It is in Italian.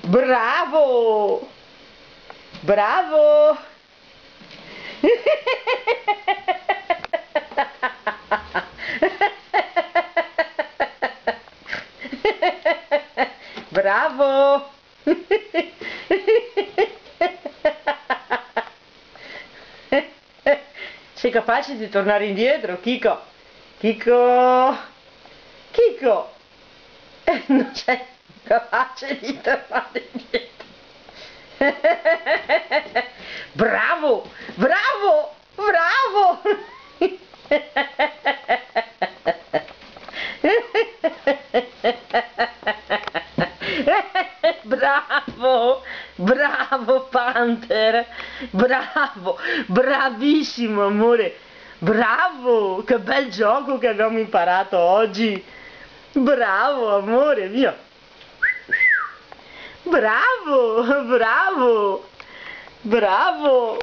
Bravo! Bravo! Bravo! Sei capace di tornare indietro, Kiko? Kiko? Kiko? Non sei capace di tornare indietro. Bravo! Bravo! Bravo! Bravo! Bravo Panther! Bravo! Bravissimo amore! Bravo! Che bel gioco che abbiamo imparato oggi! Bravo amore mio! Bravo! Bravo! Bravo!